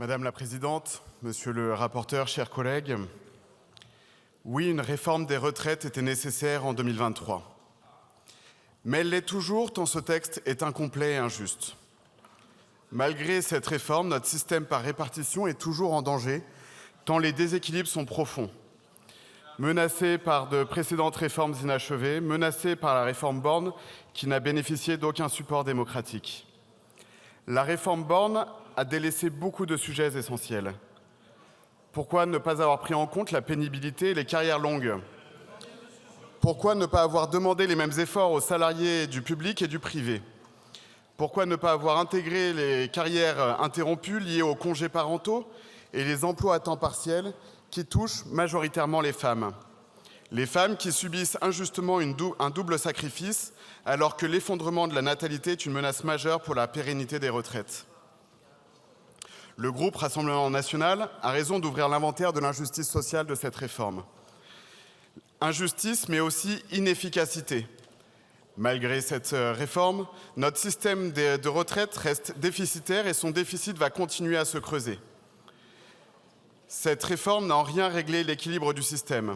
Madame la Présidente, Monsieur le rapporteur, chers collègues, oui, une réforme des retraites était nécessaire en 2023. Mais elle l'est toujours tant ce texte est incomplet et injuste. Malgré cette réforme, notre système par répartition est toujours en danger, tant les déséquilibres sont profonds. Menacé par de précédentes réformes inachevées, menacé par la réforme Borne qui n'a bénéficié d'aucun support démocratique. La réforme Borne a délaissé beaucoup de sujets essentiels. Pourquoi ne pas avoir pris en compte la pénibilité et les carrières longues? Pourquoi ne pas avoir demandé les mêmes efforts aux salariés du public et du privé? Pourquoi ne pas avoir intégré les carrières interrompues liées aux congés parentaux et les emplois à temps partiel qui touchent majoritairement les femmes? Les femmes qui subissent injustement un double sacrifice alors que l'effondrement de la natalité est une menace majeure pour la pérennité des retraites. Le groupe Rassemblement national a raison d'ouvrir l'inventaire de l'injustice sociale de cette réforme. Injustice, mais aussi inefficacité. Malgré cette réforme, notre système de retraite reste déficitaire et son déficit va continuer à se creuser. Cette réforme n'a en rien réglé l'équilibre du système.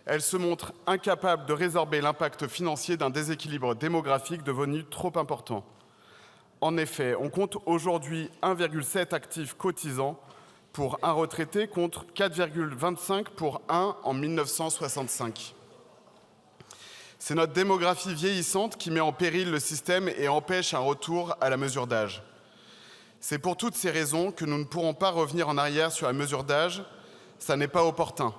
Elle se montre incapable de résorber l'impact financier d'un déséquilibre démographique devenu trop important. En effet, on compte aujourd'hui 1,7 actifs cotisants pour un retraité contre 4,25 pour un en 1965. C'est notre démographie vieillissante qui met en péril le système et empêche un retour à la mesure d'âge. C'est pour toutes ces raisons que nous ne pourrons pas revenir en arrière sur la mesure d'âge. Ça n'est pas opportun.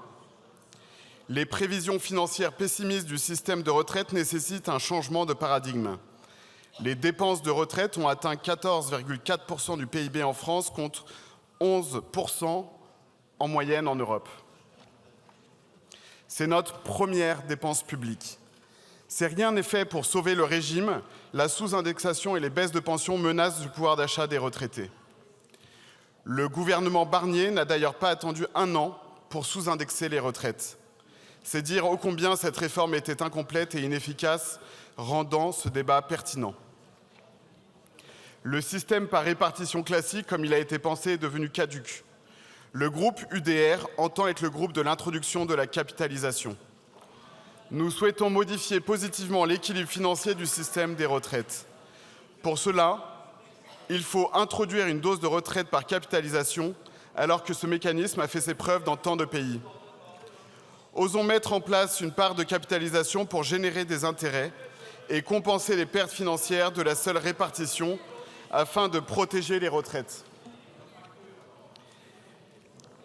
Les prévisions financières pessimistes du système de retraite nécessitent un changement de paradigme. Les dépenses de retraite ont atteint 14,4% du PIB en France contre 11% en moyenne en Europe. C'est notre première dépense publique. Si rien n'est fait pour sauver le régime, la sous-indexation et les baisses de pensions menacent le pouvoir d'achat des retraités. Le gouvernement Barnier n'a d'ailleurs pas attendu un an pour sous-indexer les retraites. C'est dire ô combien cette réforme était incomplète et inefficace, rendant ce débat pertinent. Le système par répartition classique, comme il a été pensé, est devenu caduc. Le groupe UDR entend être le groupe de l'introduction de la capitalisation. Nous souhaitons modifier positivement l'équilibre financier du système des retraites. Pour cela, il faut introduire une dose de retraite par capitalisation, alors que ce mécanisme a fait ses preuves dans tant de pays. Osons mettre en place une part de capitalisation pour générer des intérêts et compenser les pertes financières de la seule répartition afin de protéger les retraites.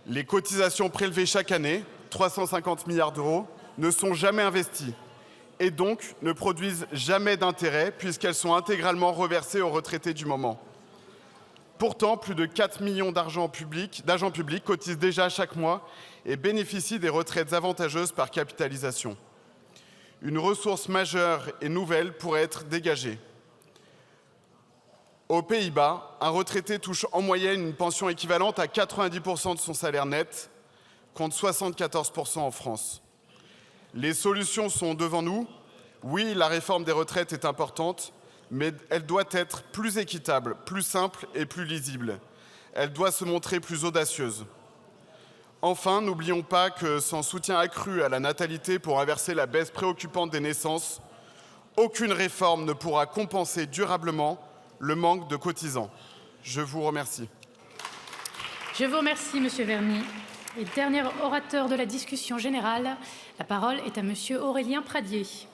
Les cotisations prélevées chaque année, 350 milliards d'euros, ne sont jamais investies et donc ne produisent jamais d'intérêts puisqu'elles sont intégralement reversées aux retraités du moment. Pourtant, plus de 4 millions d'agents publics cotisent déjà chaque mois et bénéficient des retraites avantageuses par capitalisation. Une ressource majeure et nouvelle pourrait être dégagée. Aux Pays-Bas, un retraité touche en moyenne une pension équivalente à 90% de son salaire net, contre 74% en France. Les solutions sont devant nous. Oui, la réforme des retraites est importante, mais elle doit être plus équitable, plus simple et plus lisible. Elle doit se montrer plus audacieuse. Enfin, n'oublions pas que sans soutien accru à la natalité pour inverser la baisse préoccupante des naissances, aucune réforme ne pourra compenser durablement le manque de cotisants. Je vous remercie. Je vous remercie, Monsieur Verny. Et dernier orateur de la discussion générale, la parole est à Monsieur Aurélien Pradier.